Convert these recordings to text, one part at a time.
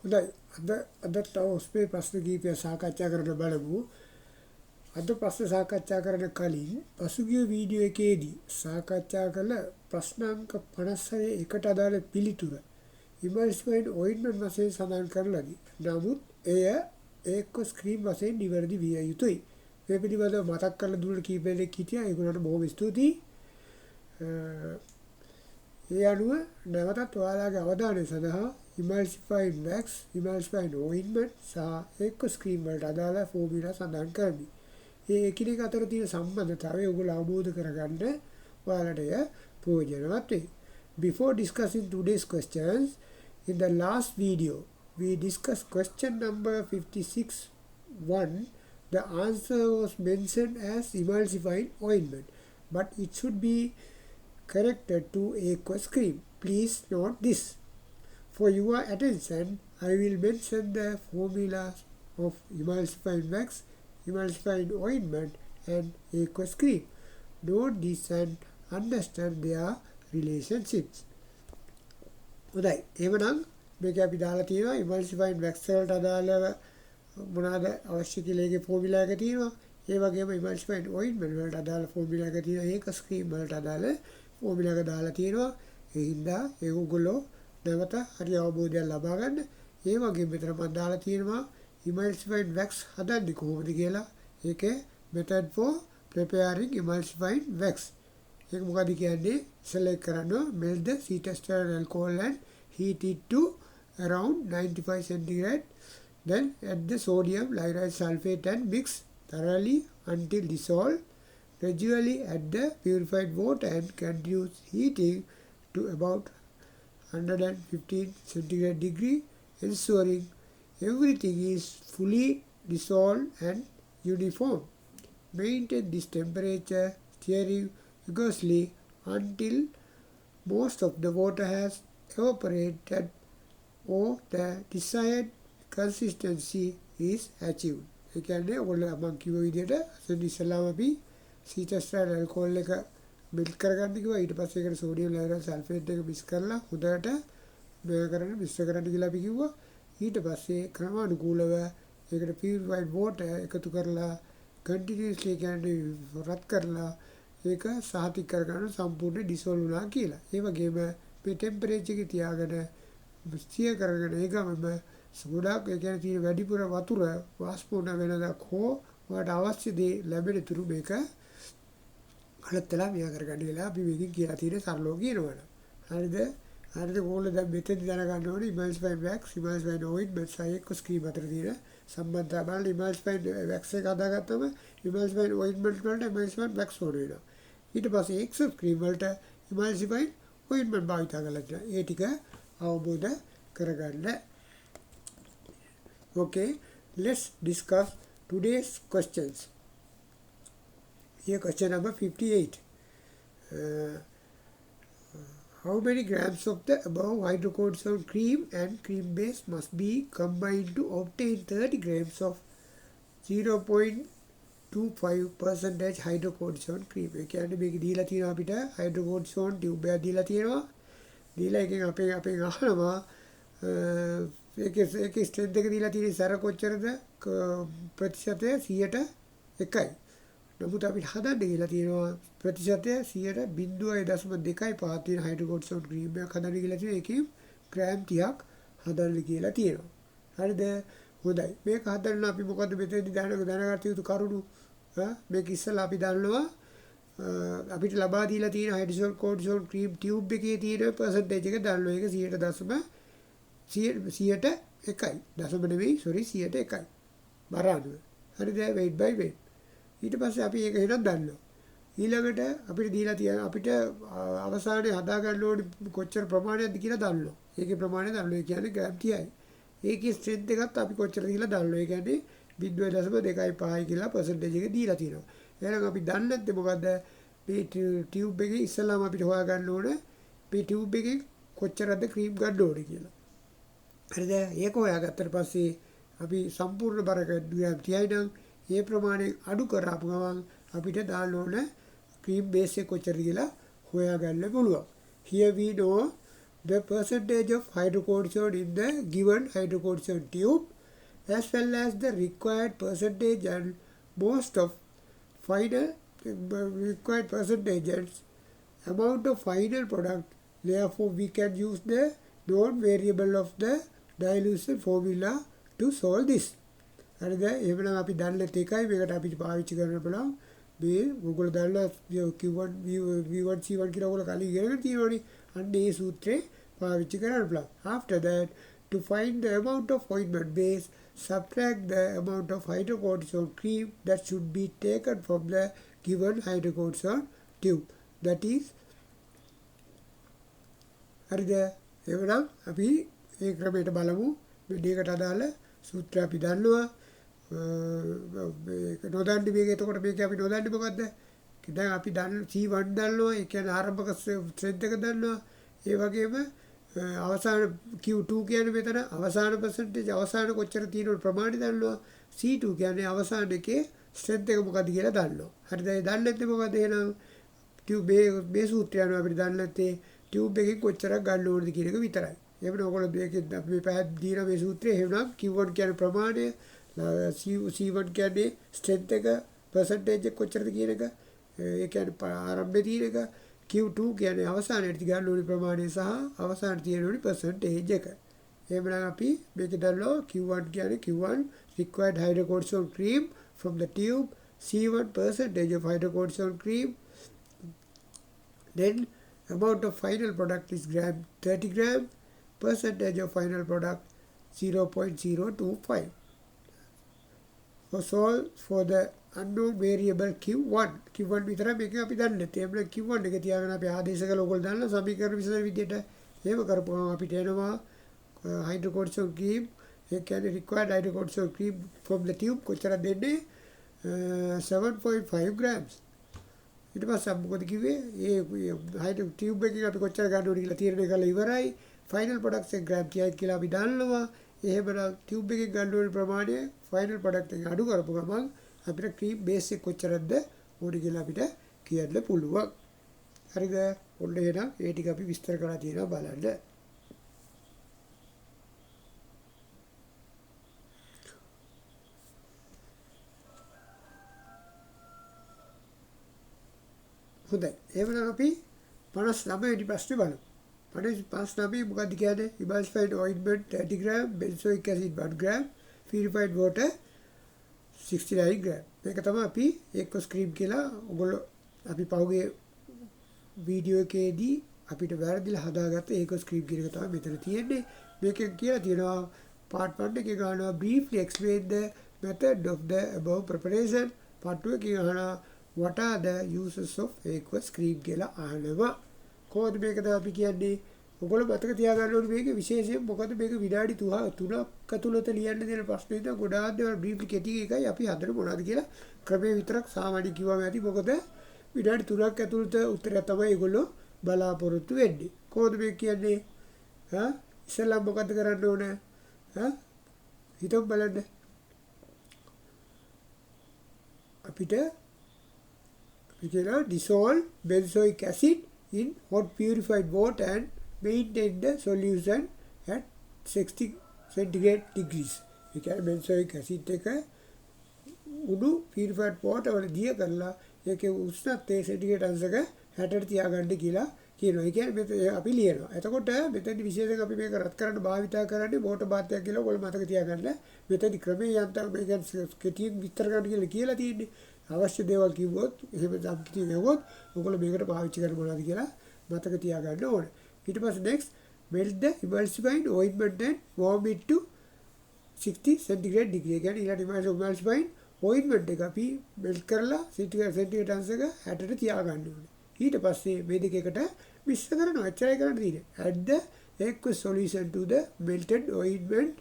හොඳයි අද තව ඔස්පේ ප්‍රශ්න කීපයක් සාකච්ඡා කරන්න බලමු. අද ප්‍රශ්න සාකච්ඡා කරන්න කලින් පසුගිය වීඩියෝ එකේදී සාකච්ඡා කළ ප්‍රශ්න අංක 56 එකට අදාළ පිළිතුර ඉමල්සිෆයිඩ් ඔයින්ට්මන්ට් වශයෙන් සඳහන් කරලාදී. නමුත් එය ඒක ස්ක්‍රීන් වශයෙන් නිවැරදි විය යුතුයි. මේ පිළිබඳව මතක් කරලා දුන්න කීප දෙනෙක් හිටියා. ඒගොල්ලන්ට බොහොම ස්තුතියි. ඒ අනුව නැවතත් ඔයාලගේ අවධානය සඳහා ඉමල්සිෆයිඩ් වැක්ස්, ඉමල්සිෆයිඩ් ඔයින්ට්මන්ට් සහ ඒක ස්ක්‍රීන් වලට අදාළ ෆෝමියුලා සඳහන් කරමි. ඒ එකිනෙක අතර තියෙන සම්බන්ධතාවය ඔයගොල්ලෝ අවබෝධ කරගන්න ඔයාලට එය ප්‍රයෝජනවත් වෙයි. Before discussing today's questions, in the last video, we discussed question number 56.1. The answer was mentioned as emulsifying ointment, but it should be corrected to aqueous cream. Please note this. For your attention, I will mention the formulas of emulsifying wax, emulsifying ointment, and aqueous cream. Note this and understand their relationships. හොඳයි. එහෙනම් මේක අපි දාලා තියෙනවා emulsifying wax වලට අදාළව මොනවාද අවශ්‍ය කියලා ඒකේ ෆෝමියුලා එක තියෙනවා. ඒ වගේම emulsifying ointment වලට අදාළ ෆෝමියුලා එක තියෙනවා. aqueous cream වලට අදාළ ෆෝමියුලා එක දාලා තියෙනවා. ඒ හින්දා ඒගොල්ලෝ නැවත හරි අවබෝධයක් ලබා ගන්න. ඒ වගේම මෙතන මම දාලා තියෙනවා emulsifying wax හදන්නේ කොහොමද කියලා. ඒකේ method for preparing emulsifying wax. ඒක මොකද කියන්නේ? select කරනවා melt the cetestern alcohol and heat it to around 95 centigrade. Then add the sodium lyryl sulfate and mix thoroughly until dissolved. Gradually add the purified water and continue heating to about 115 centigrade degree, ensuring everything is fully dissolved and uniform. Maintain this temperature, stirring vigorously until most of the water has evaporated or the desired consistency is achieved. ඒ කියන්නේ ඔයගොල්ලෝ මම කිව්ව විදිහට අසෙන් ඉස්සලාම අපි සීතස්ටර් alcohol එක melt කරගන්න කිව්වා. ඊට පස්සේ ඒකට සෝඩියම් ලයිරල් සල්ෆේට් එක මික්ස් කරලා හොඳට මේක කරන්න මිශ්‍ර කරන්න කියලා අපි කිව්වා. ඊට පස්සේ ක්‍රමානුකූලව ඒකට පියුරිෆයිඩ් වෝටර් එකතු කරලා කන්ටිනියස්ලි කියන්නේ රත් කරලා ඒක සාතික කරගන්න සම්පූර්ණ ඩිසෝල් වුණා කියලා. ඒ වගේම මේ ටෙම්පරේචර් එකේ තියාගෙන ස්ථිර කරගෙන ඒකම ගොඩාක් ඒ කියන්නේ තියෙන වැඩිපුර වතුර වාෂ්පෝණ වෙනදක් හෝ ඔයාලට අවශ්‍ය දේ ලැබෙන තුරු මේක අලත්තලා මියා කරගන්න කියලා අපි මේකෙන් කියලා තියෙන සරලව කියනවනේ. හරිද? හරිද? ඕගොල්ලෝ දැන් මෙතෙන්දි දැනගන්න ඕනේ emulsifying wax, emulsifying ointment සහ aqueous cream අතර තියෙන සම්බන්ධතාවය බලන්න. emulsifying wax එක හදාගත්තම emulsifying ointment වලට emulsifying wax ඕන වෙනවා. ඊට පස්සේ aqueous cream වලට emulsifying ointment භාවිත කරලා තියෙනවා. ඒ ටික අවබෝධ කරගන්න. Okay, let's discuss today's questions. Here question number 58. How many grams of the above hydrocortisone cream and cream base must be combined to obtain 30 grams of 0.25% hydrocortisone cream? ඒ කියන්නේ මේක දීලා තියෙනවා අපිට hydrocortisone tube එකක් දීලා තියෙනවා. දීලා එකෙන් අපෙන් අහනවා ඒකේ ස්ට්‍රෙන්ත් එක දීලා තියෙන සැර කොච්චරද? ප්‍රතිශතය 100%යි. නමුත් අපිට හදන්න කියලා තියෙනවා ප්‍රතිශතය 0.2.5 තියෙන හයිඩ්‍රෝකෝටිසෝන් ක්‍රීම් එකක් හදන්න කියලා තියෙනවා. ඒකේ ග්‍රෑම් 30ක් හදන්න කියලා තියෙනවා. හරිද? හොඳයි. මේක හදන්න අපි මොකද මෙතෙන්දි දැනගත යුතු කරුණු? මේක ඉස්සලා අපි දන්නවා අපිට ලබා දීලා තියෙන හයිඩ්‍රෝකෝටිසෝන් ක්‍රීම් ටියුබ් එකේ තියෙන පර්සන්ටේජ් එක දන්නවා. ඒක 100.1යි. දශම නෙවෙයි 100%යි. බරාදුව. හරිද? weight by weight. ඊට පස්සේ අපි ඒක එහෙනම් දන්නවා. ඊළඟට අපිට දීලා තියෙන අපිට අවසානයේ හදා ගන්න ඕනේ කොච්චර ප්‍රමාණයක්ද කියලා දන්නවා. ඒකේ ප්‍රමාණය දන්නවා. ඒ කියන්නේ ග්‍රෑම් 30යි. ඒකේ ස්ට්‍රෙන්ත් එකත් අපි කොච්චරද කියලා දන්නවා. ඒ කියන්නේ 0.25 කියලා පර්සන්ටේජ් එක දීලා තියෙනවා. එහෙනම් අපි දන්නේ නැත්නම් මොකද්ද? මේ ටියුබ් එකේ ඉස්සලාම අපිට හොයාගන්න ඕනේ මේ ටියුබ් එකෙන් කොච්චරද ක්‍රීම් ගන්න ඕනේ කියලා. හරිද? ඒක හොයාගත්තට පස්සේ අපි සම්පූර්ණ බර ග්‍රෑම් 30යි නම් ඒ ප්‍රමාණය අඩු කරාපු ගමන් අපිට දාන්න ඕන ක්‍රීම් බේස් එක කොච්චරද කියලා හොයාගන්න පුළුවන්. Here we know the percentage of hydrocortisone in the given hydrocortisone tube, as well as the required percentage and most of final required percentage and amount of final product. Therefore, we can use the known variable of the dilution formula to solve this. හරිද? එහෙමනම් අපි දන්නත් එකයි මේකට අපිට පාවිච්චි කරන්න පුළුවන් මේ ඔයගොල්ලෝ දන්නා Q1 V1 C1 කියලා ඔයගොල්ලෝ කලින් ඉගෙනගෙන තියෙනවනේ. අන්න ඒ සූත්‍රේ පාවිච්චි කරන්න පුළුවන්. After that, to find the amount of ointment base, subtract the amount of hydrocortisone cream that should be taken from the given hydrocortisone tube. That is හරිද? එහෙනම් අපි ඒ ක්‍රමයට බලමු. මේකට අදාළ සූත්‍රය අපි දන්නවා. නොදන්නේ මේක එතකොට මේක අපි නොදන්නේ මොකද්ද? දැන් අපි දන්න C1 දන්නවා. ඒ කියන්නේ ආරම්භක ස්ට්‍රෙන්ත් එක දන්නවා. ඒ වගේම අවසාන Q2 කියන්නේ මෙතන අවසාන percentage අවසාන කොච්චර තියෙන ප්‍රමාණය දන්නවා. C2 කියන්නේ අවසාන එකේ ස්ට්‍රෙන්ත් එක මොකද්ද කියලා දන්නවා. හරිද? ඒ දන්නේ නැත්නම් මොකද එහෙනම් ටියුබ් මේ සූත්‍රය අනුව අපිට දන්නේ නැත්තේ ටියුබ් එකකින් කොච්චරක් ගන්න ඕනද කියන එක විතරයි. එහෙනම් ඔයගොල්ලෝ මේකෙන් අපි පැහැදිලි දීලා මේ සූත්‍රය එහෙනම් Q1 කියන්නේ ප්‍රමාණය, C1 කියන්නේ ස්ට්‍රෙන්ත් එක, percentage එක කොච්චරද කියන එක, ඒ කියන්නේ ආරම්භයේ තියෙන එක, Q2 කියන්නේ අවසානයේදී ගන්න ඕනි ප්‍රමාණය සහ අවසානයේ තියෙන ඕනි percentage එක. එහෙනම් අපි මේක දන්නවා Q1 කියන්නේ Q1 required hydrocortisone cream from the tube, C1 percentage of hydrocortisone cream, then amount of final product is 30 gram, percentage of final product 0.025. For solve for the unknown variable Q1 විතර මේක අපි දන්නේ නැත්නම් එහෙනම් Q1 එක තියාගෙන අපි ආදේශ කළ ඕගොල්ලෝ දන්නා සමීකරණ විසඳන විදිහට එහෙම කරපුවම අපිට එනවා hydrocortisone cream ඒ කියන්නේ required hydrocortisone cream from the tube කොච්චරද දෙන්නේ 7.5 grams. ඊට පස්සේ අපි මොකද කිව්වේ ඒ හයිඩ්‍රෝ ටියුබ් එකකින් අපි කොච්චර ගන්න ඕනේ කියලා තීරණය කරලා ඉවරයි. ෆයිනල් ප්‍රොඩක්ට්ස් එක ග්‍රෑම් 30යි කියලා අපි දන්නවා. එහෙමනම් ටියුබ් එකකින් ගන්න ඕනේ ප්‍රමාණය ෆයිනල් ප්‍රොඩක්ට් එක අඩු කරපු ගමන් අපිට ක්‍රීම් බේස් එක කොච්චරද ඕනේ කියලා අපිට කියන්න පුළුවන්. හරිද? ඔන්න එහෙනම් ඒ ටික අපි විස්තර කරලා තියෙනවා බලන්න. හොඳයි. එහෙනම් අපි 59 වෙනි ප්‍රශ්නේ බලමු. 59 මොකක්ද කියන්නේ? emulsified ointment 30 gram, benzoic acid 1 gram, purified water 69 gram. මේක තමයි අපි එක්කොස් ක්‍රීම් කියලා ඔයගොල්ලෝ අපි පහුගිය වීඩියෝ එකේදී අපිට වැරදිලා හදාගත්ත ඒකස් ක්‍රීම් කියන එක තමයි මෙතන තියෙන්නේ. මේකෙන් කියලා තියෙනවා part 1 එකේ ගන්නවා briefly explain the method of the above preparation. part 2 එකේ ගන්නවා what are the uses of aqueous cream කියලා අහනවා. කොහොමද මේකද අපි කියන්නේ? ඔයගොල්ලෝ මතක තියාගන්න ඕනේ මේක විශේෂයෙන් මොකද මේක විනාඩි 3ක් ඇතුළත ලියන්න දෙන ප්‍රශ්නේ ඉතින් ගොඩාක් දේවල් බ්‍රීෆ්ලි කෙටි එකයි අපි හදන්න මොනවද කියලා ක්‍රමයේ විතරක් සාමාන්‍ය කිව්වම ඇති. මොකද විනාඩි 3ක් ඇතුළත උත්තරය තමයි ඒගොල්ලෝ බලාපොරොත්තු වෙන්නේ. කොහොමද මේක කියන්නේ? ඉස්සෙල්ලා මොකද්ද කරන්න ඕනේ? හිතමු බලන්න. අපිට dissolve benzoic acid in hot purified water and maintain the solution at 60 centigrade degrees. ඒ කියන්නේ benzoic acid එක උඩු purified water වල දිය කරලා ඒකේ උෂ්ණත්වය සෙන්ටිග්‍රේඩ් අංශක 60ට තියාගන්න කියලා කියනවා. ඒ කියන්නේ අපි ලියනවා. එතකොට මෙතනදි විශේෂයෙන් අපි මේක රත් කරන්න භාවිතා කරන්නේ මෝටර් බාත් එකක් කියලා ඔයගොල්ලෝ මතක තියාගන්න. මෙතනදි ක්‍රමයේ යන්තම් මේක කෙටියෙන් විස්තර කරන්න කියලා තියෙන්නේ. අවශ්‍ය දේවල් කිව්වොත් එහෙම නම් කිව්වොත් ඔයගොල්ලෝ මේකට පාවිච්චි කරන්න මොනවද කියලා මතක තියාගන්න ඕනේ. ඊට පස්සේ next melt the emulsifying ointment and warm it to 60 centigrade degree. කියන්නේ ඊළඟ emulsifying ointment එක අපි melt කරලා centigrade අංශක 60ට තියාගන්න ඕනේ. ඊට පස්සේ මේ දෙක එකට මිශ්‍ර කරනවා. එච්චරයි කරන්න තියෙන්නේ. Add the aqueous solution to the melted ointment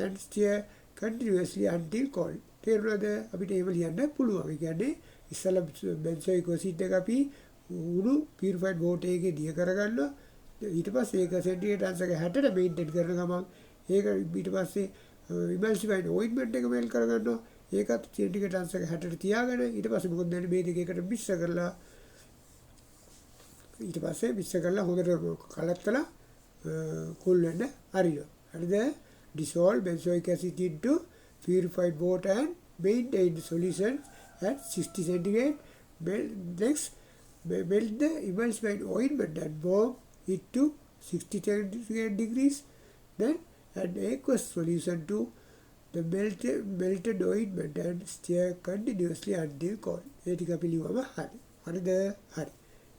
and stir continuously until cold. තේරුණාද? අපිට එහෙම ලියන්න පුළුවන්. ඒ කියන්නේ ඉස්සෙල්ලා benzoic acid එක අපි උණු purified water එකේ දිය කරගන්නවා. ඊට පස්සේ ඒක සෙන්ටිග්‍රේඩ් අංශක 60ට මේන්ටේන් කරන ගමන් ඒක ඊට පස්සේ emulsified ointment එක මේල් කරගන්නවා. ඒකත් සෙන්ටිග්‍රේඩ් අංශක 60ට තියාගෙන ඊට පස්සේ මොකද වෙන්නේ? මේ දෙක එකට මිශ්‍ර කරලා ඊට පස්සේ මිශ්‍ර කරලා හොඳට කලත්තලා කුල් වෙන්න හරිනවා. හරිද? dissolve benzoic acid into purified water and maintain the solution at 60 centigrade. Next, melt the emulsified ointment and warm it to 60 centigrade degrees. Then add aqueous solution to the melted ointment and stir continuously until cold. ඒ ටික අපි ලියවම හරි. හරිද? හරි.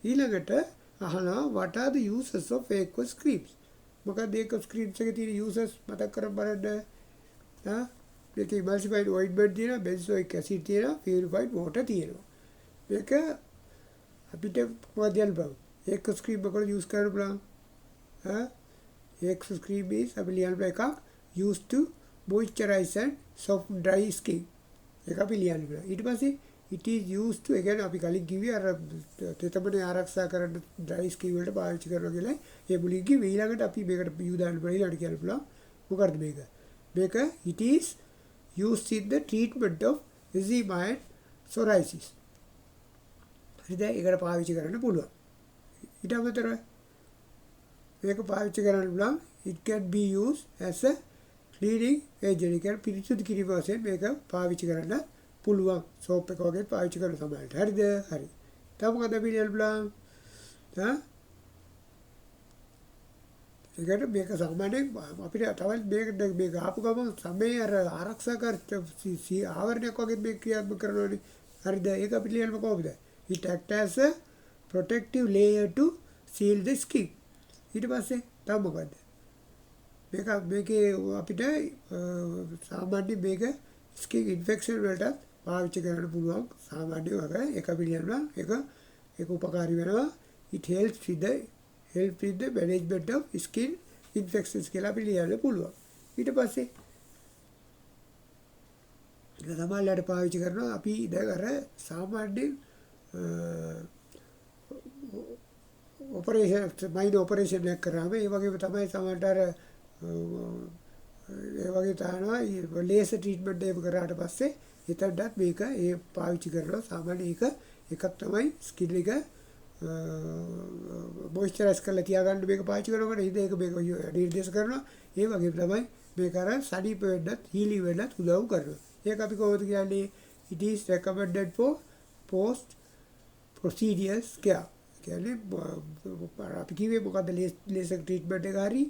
ඊළඟට අහනවා what are the uses of aqueous creams? මොකක්ද aqueous creams එකේ තියෙන uses මතක් කරන් බලන්න. මේක emulsified ointment තියෙනවා, benzoic acid තියෙනවා, purified water තියෙනවා. මේක අපිට මොකක්ද යන්න බලමු. aqueous cream මොකද use කරන්න බලමු. aqueous cream is අපි ලියන්න එකක් used to moisturize and soften dry skin. ඒක අපි ලියන්න බලමු. ඊට පස්සේ it is used to again අපි කලින් කිව්වේ අර තෙතමනේ ආරක්ෂා කරන්න dry skin වලට පාවිච්චි කරනවා කියලා. ඒ මුලින් කිව්වේ ඊළඟට අපි මේකට යොදාන්න බලලා ඊළඟට කියන්න පුළුවන්. මොකක්ද මේක? මේක it is used in the treatment of eczema and psoriasis. හරිද? ඒකට පාවිච්චි කරන්න පුළුවන්. ඊට අමතරව මේක පාවිච්චි කරන්න පුළුවන් it can be used as a cleaning agent. ඒක පිරිසිදු කිරීම වශයෙන් මේක පාවිච්චි කරන්න පුළුවන්. සෝප් එක වගේ පාවිච්චි කරන සමහරට. හරිද? හරි. තව මොකද අපි ලියන්න පුළුවන්? ඒකට මේක සාමාන්‍යයෙන් අපිට තවත් මේක ආපු ගමන් සමේ අර ආරක්ෂා කර ආවරණයක් වගේ මේක ක්‍රියාත්මක කරනවානේ. හරිද? ඒක අපි ලියන්න කොහොමද? it acts as a protective layer to seal the skin. ඊට පස්සේ තව මොකද්ද? මේකේ අපිට සාමාන්‍ය මේක skin infection වලට පාවිච්චි කරන්න පුළුවන්. සාමාන්‍ය වගේ ඒක අපි ලියනවා. ඒක උපකාරී වෙනවා. it help with the management of skin infections කියලා අපි ලියන්න පුළුවන්. ඊට පස්සේ ඒක සමහරවිට පාවිච්චි කරනවා අපි දැන් අර සාමාන්‍ය ඔපරේෂන් එකක් කරාම ඒ වගේම තමයි සමහරට අර ඒ වගේ තනවා ලේසර් ට්‍රීට්මන්ට් එක කරාට පස්සේ එතනටත් මේක ඒ පාවිච්චි කරනවා. සාමාන්‍ය එකක් තමයි ස්කින් එක මොයිස්චරයිස් කරලා තියාගන්න මේක පාවිච්චි කරනකොට ඉතින් ඒක මේක නිර්දේශ කරනවා. ඒ වගේම තමයි මේක අර සනීප වෙන්නත් හීලි වෙන්නත් උදව් කරනවා. ඒක අපි කොහොමද කියන්නේ? it is recommended for post procedures care. කියන්නේ අපි කිව්වේ මොකද්ද ලේසර් ට්‍රීට්මන්ට් එක හරි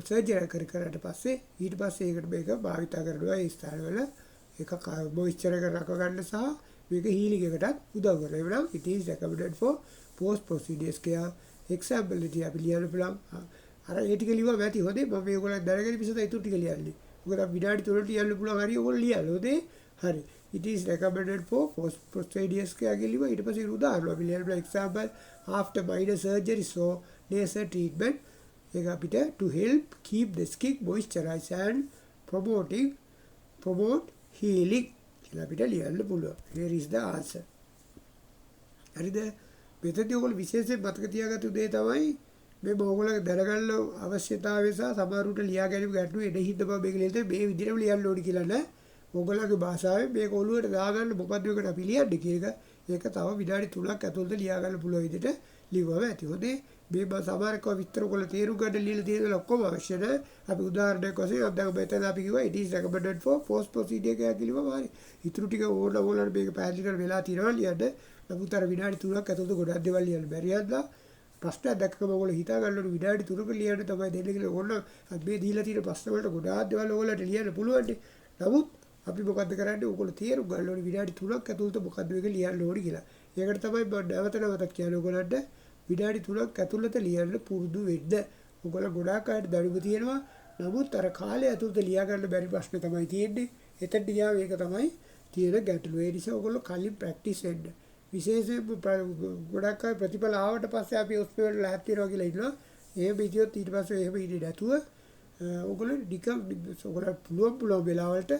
සර්ජරි කරාට පස්සේ ඊට පස්සේ ඒකට මේක භාවිත කරනවා. ඒ ස්ථානවල ඒක මොයිස්චර් එක රැක ගන්න සහ මේක හීලින් එකටත් උදව් කරනවා. ඒ වුණාම it is recommended for post procedures care. example එක අපි ලියන්න පුළුවන්. අර ඒ ටික ලියුවා නැති හොදේ මම මේගොල්ලෝ දැනගෙන ඉතින් ඊටු ටික ලියන්නේ. මොකද විනාඩි 3ට ලියන්න පුළුවන් හරි ඕගොල්ලෝ ලියන්න හොදේ. හරි. it is recommended for post procedures care කියලා ලියුවා. ඊට පස්සේ උදාහරණ අපි ලියන්න පුළුවන් example after minor surgery so laser treatment ඒක අපිට to help keep the skin moisturized and promote healing කියලා අපිට ලියන්න පුළුවන්. here is the answer. හරිද? මෙතනදී ඔයගොල්ලෝ විශේෂයෙන් මතක තියාගත්තු දේ තමයි මේ ඔයගොල්ලෝ දැනගන්න අවශ්‍යතාවය සහ සමහරුට ලියා ගැනීම ගැටලු එඩහිද්ද බව මේක ලියලා මේ විදිහටම ලියන්න ඕනි කියලා නෑ. ඔයගොල්ලෝගේ භාෂාවෙන් මේක ඔළුවට දාගන්න මොකද්ද මේකට අපි ලියන්නේ කියන එක තව විනාඩි 3ක් ඇතුළත ලියා ගන්න පුළුවන් විදිහට ලියුවම ඇති. හොඳේ මේ සමහරක විස්තර ඔයගොල්ලෝ තේරුම් ගන්න ලියලා තියෙන ඔක්කොම අවශ්‍ය නැහැ. අපි උදාහරණයක් වශයෙන් අද මෙතන අපි කිව්වා it is recommended for post procedure එකක් කියලා හරි. ඊටු ටික ඕනෝලට මේක පැහැදිලි කරලා වෙලා තියෙනවා ලියන්න. නමුත් අර විනාඩි 3ක් ඇතුළත ගොඩක් දේවල් ලියන්න බැරි යද්දා ප්‍රශ්න දැක්කම ඔයගොල්ලෝ හිතා ගන්න ඕනේ විනාඩි 3ක ලියන්න තමයි දෙන්නේ කියලා. ඕන මේ දීලා තියෙන ප්‍රශ්න වලට ගොඩාක් දේවල් ඔයගොල්ලන්ට ලියන්න පුළුවන්. නමුත් අපි මොකද්ද කරන්නේ? ඔයගොල්ලෝ තේරුම් ගන්න ඕනේ විනාඩි 3ක් ඇතුළත මොකද්ද මේක ලියන්න ඕනි කියලා. ඒකට තමයි මම නැවත කියන්නේ ඔයගොල්ලන්ට විනාඩි 3ක් ඇතුළත ලියන්න පුරුදු වෙන්න. ඔයගොල්ලෝ ගොඩාක් අයට දඩුව තියෙනවා. නමුත් අර කාලය ඇතුළත ලියා ගන්න බැරි ප්‍රශ්නේ තමයි තියෙන්නේ. එතනට ගියාම ඒක තමයි තියෙන ගැටලුව. ඒ නිසා ඔයගොල්ලෝ කලින් ප්‍රැක්ටිස් වෙන්න. විශේෂයෙන් ගොඩක් අය ප්‍රතිඵල ආවට පස්සේ අපි ඔස්පේ වල ලැබ් තියනවා කියලා ඉන්නවා. එහෙම ඉතියොත් ඊට පස්සේ එහෙම ඉන්නේ නැතුව ඔයගොල්ලෝ ඔයගොල්ලෝ පුළුවන් වෙලාවලට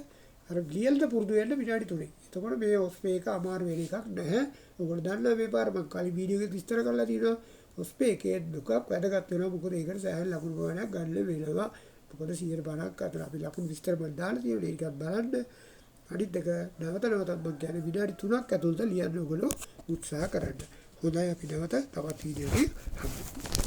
අර ලියල්ද පුරුදු වෙන්න විනාඩි 3. එතකොට මේ ඔස්පේ එක අමාරු වෙන එකක් නැහැ. ඔයගොල්ලෝ දන්නවා මේ පාර මම කලින් වීඩියෝ එකක විස්තර කරලා තියෙනවා. ඔස්පේ එකේ දුකක් වැදගත් වෙනවා. මොකද ඒකට සෑහෙන ලකුණු ගණනක් ගන්න වෙනවා. මොකද 150ක් අතර අපි ලකුණු විස්තර මම දාලා තියෙනවා. ඒකත් බලන්න. අනිත් එක නැවතත් මම කියන්නේ විනාඩි 3ක් ඇතුළත ලියන්න ඔයගොල්ලෝ උත්සාහ කරන්න. හොඳයි අපි නැවත තවත් වීඩියෝ එකකින් හම්බෙමු.